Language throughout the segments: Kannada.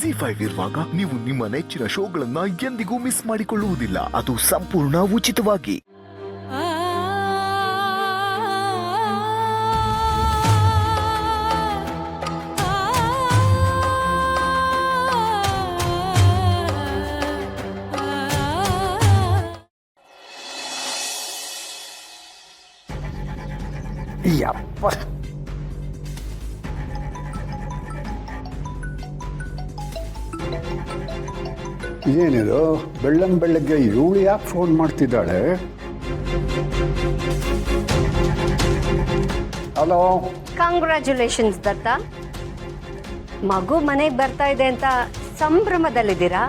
ಜಿ5 ಇರುವಾಗ ನೀವು ನಿಮ್ಮ ನೆಚ್ಚಿನ ಶೋಗಳನ್ನ ಎಂದಿಗೂ ಮಿಸ್ ಮಾಡಿಕೊಳ್ಳುವುದಿಲ್ಲ. ಅದು ಸಂಪೂರ್ಣ ಉಚಿತವಾಗಿ. ಯಪ್ಪ, ಏನಿದು ಬೆಳ್ಳಂಬೆಳ್ಳಗ್ಗೆ ಇವಳು ಯಾಕೆ ಫೋನ್ ಮಾಡ್ತಿದ್ದಾಳೆ? ಹಲೋ. ಕಂಗ್ರ್ಯಾಚುಲೇಷನ್ಸ್ ದತ್ತ. ಮಗು ಮನೆಗೆ ಬರ್ತಾ ಇದೆ ಅಂತ ಸಂಭ್ರಮದಲ್ಲಿದ್ದೀರಾ?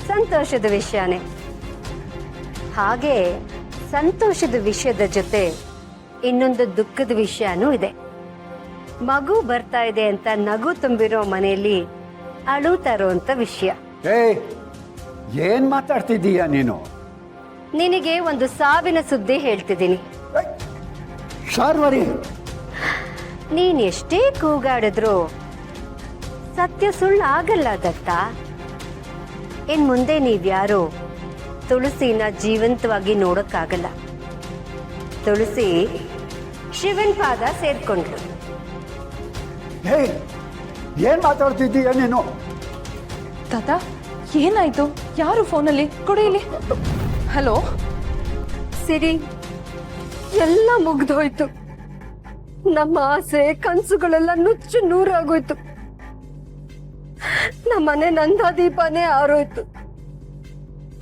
ಸಂತೋಷದ ವಿಷಯನೇ. ಹಾಗೆ ಸಂತೋಷದ ವಿಷಯದ ಜೊತೆ ಇನ್ನೊಂದು ದುಃಖದ ವಿಷಯನೂ ಇದೆ. ಮಗು ಬರ್ತಾ ಇದೆ ಅಂತ ನಗು ತುಂಬಿರೋ ಮನೆಯಲ್ಲಿ ಅಳುತ್ತಾ ಇರೋಂಥ ವಿಷಯ. ಏನ್ ಮಾತಾಡ್ತಿದ್ದೀಯ ನೀನು? ನಿನಗೆ ಒಂದು ಸಾವಿನ ಸುದ್ದಿ ಹೇಳ್ತಿದ್ದೀನಿ. ಶಾರ್ವರಿ, ನೀನ್ ಎಷ್ಟೇ ಕೂಗಾಡಿದ್ರು ಸತ್ಯ ಸುಳ್ಳು ಆಗಲ್ಲ ದತ್ತ. ಇನ್ ಮುಂದೆ ನೀವ್ಯಾರು ತುಳಸಿನ ಜೀವಂತವಾಗಿ ನೋಡಕ್ಕಾಗಲ್ಲ. ತುಳಸಿ ಶಿವನ್ ಪಾದ ಸೇರ್ಕೊಂಡ್ರು. ಏನ್ ಮಾತಾಡ್ತಿದ್ದೀಯ ನೀನು? ತಾತ, ಏನಾಯ್ತು? ಯಾರು ಫೋನಲ್ಲಿ? ಕೊಡಿ. ಹಲೋ ಸಿರಿ, ಎಲ್ಲ ಮುಗ್ದೋಯ್ತು. ನಮ್ಮ ಆಸೆ ಕನಸುಗಳೆಲ್ಲ ನುಚ್ಚು ನೂರಾಗೋಯ್ತು. ನಮ್ಮನೆ ನಂದಾದೀಪನೇ ಆರೋಯ್ತು.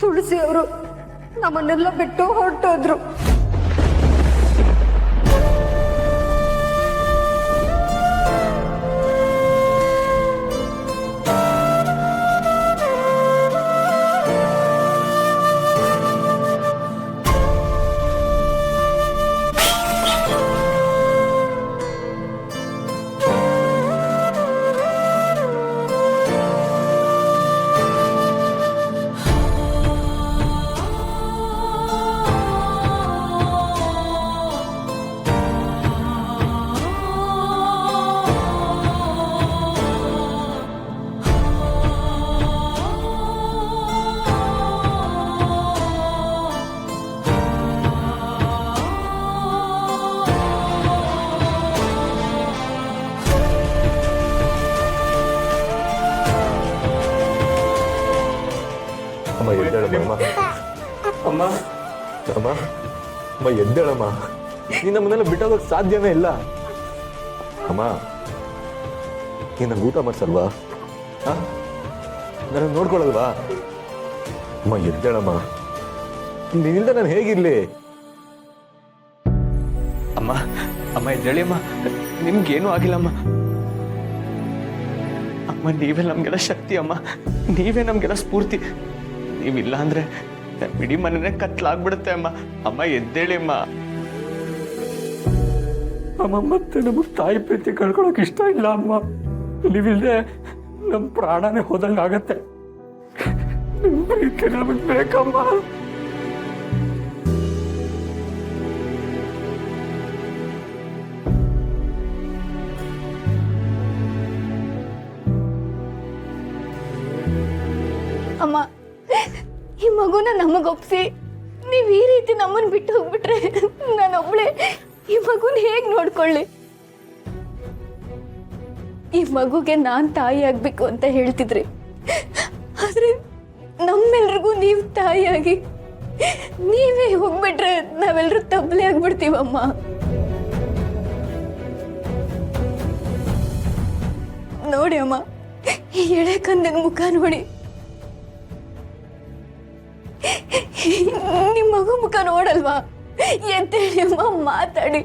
ತುಳಸಿ ಅವರು ನಮ್ಮನ್ನೆಲ್ಲ ಬಿಟ್ಟು ಹೊರಟೋದ್ರು. ಅಮ್ಮ ಅಮ್ಮ ಅಮ್ಮ ಎದ್ದೇಳಮ್ಮ. ನೀನ್ ನಮ್ಮನ್ನೆಲ್ಲ ಬಿಟ್ಟೋಗಕ್ ಸಾಧ್ಯನೇ ಇಲ್ಲ. ಅಮ್ಮ, ನೀನ್ ನಂಗೆ ಊಟ ಮಾಡ್ಸಲ್ವಾ? ನನ್ನ ನೋಡ್ಕೊಳಲ್ವಾ? ಅಮ್ಮ ಎದ್ದೇಳಮ್ಮ. ನಿನ್ನಿಂದ ನಾನು ಹೇಗಿರ್ಲಿ? ಅಮ್ಮ ಅಮ್ಮ ಎದ್ದೇಳಿ ಅಮ್ಮ, ನಿಮ್ಗೇನು ಆಗಿಲ್ಲಮ್ಮ. ಅಮ್ಮ ನೀವೇ ನಮ್ಗೆಲ್ಲ ಶಕ್ತಿ ಅಮ್ಮ, ನೀವೇ ನಮ್ಗೆಲ್ಲ ಸ್ಫೂರ್ತಿ. ನೀವಿಲ್ಲ ಅಂದ್ರೆ ಇಡೀ ಮನೆನೇ ಕತ್ಲಾಗ್ಬಿಡುತ್ತೆ ಅಮ್ಮ. ಅಮ್ಮ ಎದ್ದೇಳಿ ಅಮ್ಮ. ಅಮ್ಮ, ಮತ್ತೆ ನಮಗೆ ತಾಯಿ ಪ್ರೀತಿ ಕಳ್ಕೊಳಕ್ ಇಷ್ಟ ಇಲ್ಲ ಅಮ್ಮ. ನೀವಿಲ್ಲದೆ ನಮ್ಮ ಪ್ರಾಣನೇ ಹೋದಂಗೆ ಆಗತ್ತೆ. ನಿಮ್ಮ ಪ್ರೀತಿ ನಮಗೆ ಬೇಕಮ್ಮ. ಅಮ್ಮ, ಈ ಮಗುನ ನಮಗೊಪ್ಸಿ ನೀವು ಈ ರೀತಿ ನಮ್ಮನ್ನು ಬಿಟ್ಟು ಹೋಗ್ಬಿಟ್ರೆ ನಾನೊಬ್ಳೆ ಈ ಮಗುನ ಹೇಗೆ ನೋಡ್ಕೊಳ್ಳಿ? ಈ ಮಗುಗೆ ನಾನು ತಾಯಿ ಆಗ್ಬೇಕು ಅಂತ ಹೇಳ್ತಿದ್ರಿ, ಆದ್ರೆ ನಮ್ಮೆಲ್ರಿಗೂ ನೀವು ತಾಯಿಯಾಗಿ ನೀವೇ ಹೋಗ್ಬಿಟ್ರೆ ನಾವೆಲ್ಲರೂ ತಬ್ಲೆ ಆಗ್ಬಿಡ್ತೀವಮ್ಮ. ನೋಡಿ ಅಮ್ಮ, ಈ ಎಳೆ ಕಂದನ ಮುಖ ನೋಡಿ. ನಿಮ್ಮ ಮಗು ಮುಖ ನೋಡಲ್ವಾ? ಎದ್ದೇಳಿ ಅಮ್ಮ, ಮಾತಾಡಿ.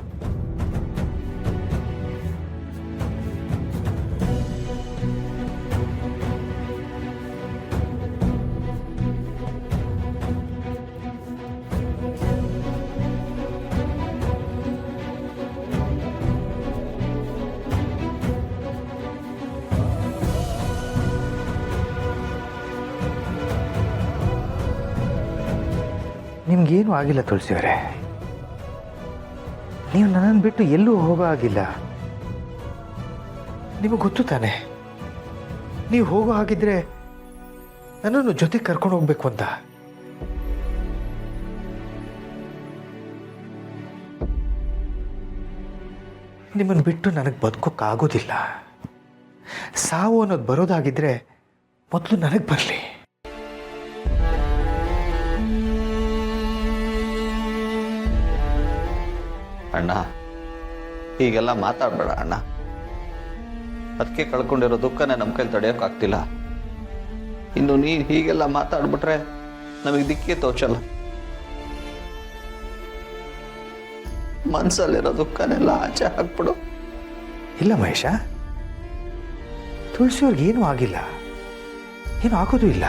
ನಿಮ್ಗೇನು ಆಗಿಲ್ಲ ತುಳಸಿಯವರೇ. ನೀವು ನನ್ನನ್ನು ಬಿಟ್ಟು ಎಲ್ಲೂ ಹೋಗೋ ಆಗಿಲ್ಲ. ನಿಮಗೆ ಗೊತ್ತು ತಾನೆ, ನೀವು ಹೋಗೋ ಹಾಗಿದ್ರೆ ನನ್ನನ್ನು ಜೊತೆ ಕರ್ಕೊಂಡು ಹೋಗ್ಬೇಕು ಅಂತ. ನಿಮ್ಮನ್ನು ಬಿಟ್ಟು ನನಗೆ ಬದುಕೋಕ್ಕಾಗೋದಿಲ್ಲ. ಸಾವು ಅನ್ನೋದು ಬರೋದಾಗಿದ್ರೆ ಮೊದಲು ನನಗೆ ಬರಲಿ. ಅಣ್ಣ ಹೀಗೆಲ್ಲ ಮಾತಾಡಬೇಡ ಅಣ್ಣ. ಅದಕ್ಕೆ ಕಳ್ಕೊಂಡಿರೋ ದುಃಖನೇ ನಮ್ಮ ಕೈಲಿ ತಡೆಯೋಕ್ಕಾಗ್ತಿಲ್ಲ. ಇನ್ನು ನೀನು ಹೀಗೆಲ್ಲ ಮಾತಾಡ್ಬಿಟ್ರೆ ನಮಗೆ ದಿಕ್ಕೇ ತೋಚಲ್ಲ. ಮನಸ್ಸಲ್ಲಿರೋ ದುಃಖನೆಲ್ಲ ಆಚೆ ಹಾಕ್ಬಿಡು. ಇಲ್ಲ ಮಹೇಶ, ತುಳಸಿಯವ್ರಿಗೆ ಏನೂ ಆಗಿಲ್ಲ, ಏನು ಆಗೋದು ಇಲ್ಲ.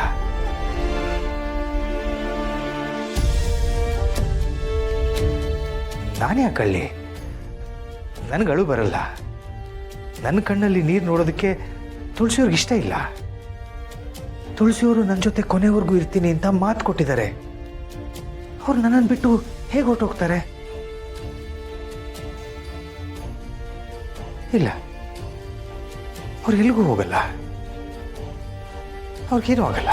ನಾನೇ ಯಾಕಳ್ಳಿ, ನನಗಳು ಬರಲ್ಲ. ನನ್ನ ಕಣ್ಣಲ್ಲಿ ನೀರು ನೋಡೋದಕ್ಕೆ ತುಳಸಿಯವ್ರಿಗೆ ಇಷ್ಟ ಇಲ್ಲ. ತುಳಸಿಯವರು ನನ್ನ ಜೊತೆ ಕೊನೆವರೆಗೂ ಇರ್ತೀನಿ ಅಂತ ಮಾತು ಕೊಟ್ಟಿದ್ದಾರೆ. ಅವ್ರು ನನ್ನನ್ನು ಬಿಟ್ಟು ಹೇಗೆ ಹೊರಟೋಗ್ತಾರೆ? ಇಲ್ಲ, ಅವ್ರು ಎಲ್ಲಿಗೂ ಹೋಗಲ್ಲ, ಅವ್ರಿಗೇನೂ ಆಗಲ್ಲ.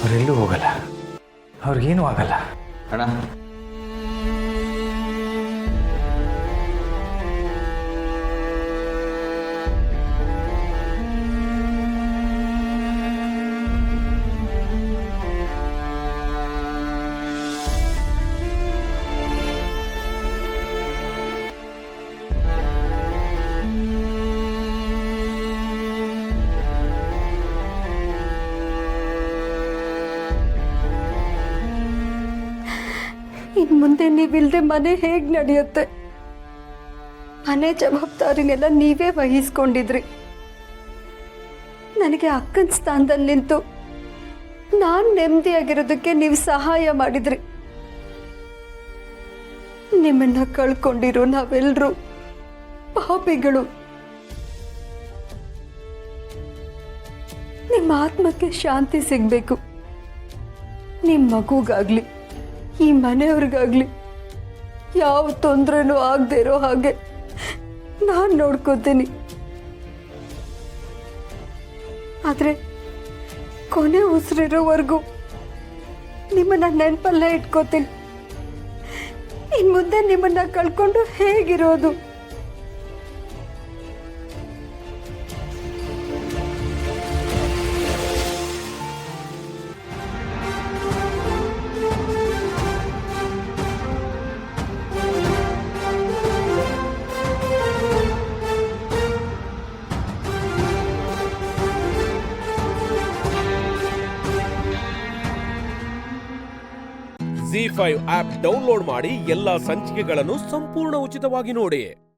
ಅವರೆಲ್ಲೂ ಹೋಗಲ್ಲ, ಅವ್ರಿಗೇನೂ ಆಗಲ್ಲ. ಅಣ್ಣ ಇನ್ ಮುಂದೆ ನೀವಿಲ್ದೆ ಮನೆ ಹೇಗ್ ನಡೆಯುತ್ತೆ? ಮನೆ ಜವಾಬ್ದಾರಿನೆಲ್ಲ ನೀವೇ ವಹಿಸ್ಕೊಂಡಿದ್ರಿ. ನನಗೆ ಅಕ್ಕನ ಸ್ಥಾನದಲ್ಲಿ ನಿಂತು ನಾನು ನೆಮ್ಮದಿಯಾಗಿರೋದಕ್ಕೆ ನೀವು ಸಹಾಯ ಮಾಡಿದ್ರಿ. ನಿಮ್ಮನ್ನ ಕಳ್ಕೊಂಡಿರೋ ನಾವೆಲ್ಲರೂ ಪಾಪಿಗಳು. ನಿಮ್ಮ ಆತ್ಮಕ್ಕೆ ಶಾಂತಿ ಸಿಗ್ಬೇಕು. ನಿಮ್ಮ ಮಗುಗಾಗ್ಲಿ ಈ ಮನೆಯವ್ರಿಗಾಗ್ಲಿ ಯಾವ ತೊಂದರೆನೂ ಆಗದೆ ಇರೋ ಹಾಗೆ ನಾನು ನೋಡ್ಕೋತೀನಿ. ಆದ್ರೆ ಕೊನೆ ಉಸಿರಿರೋವರೆಗೂ ನಿಮ್ಮನ್ನ ನೆನಪಲ್ಲೇ ಇಟ್ಕೋತೀನಿ. ಇನ್ ಮುಂದೆ ನಿಮ್ಮನ್ನ ಕಳ್ಕೊಂಡು ಹೇಗಿರೋದು? ZEE5 ಆಪ್ ಡೌನ್ಲೋಡ್ ಮಾಡಿ ಎಲ್ಲಾ ಸಂಚಿಕೆಗಳನ್ನು ಸಂಪೂರ್ಣ ಉಚಿತವಾಗಿ ನೋಡಿ.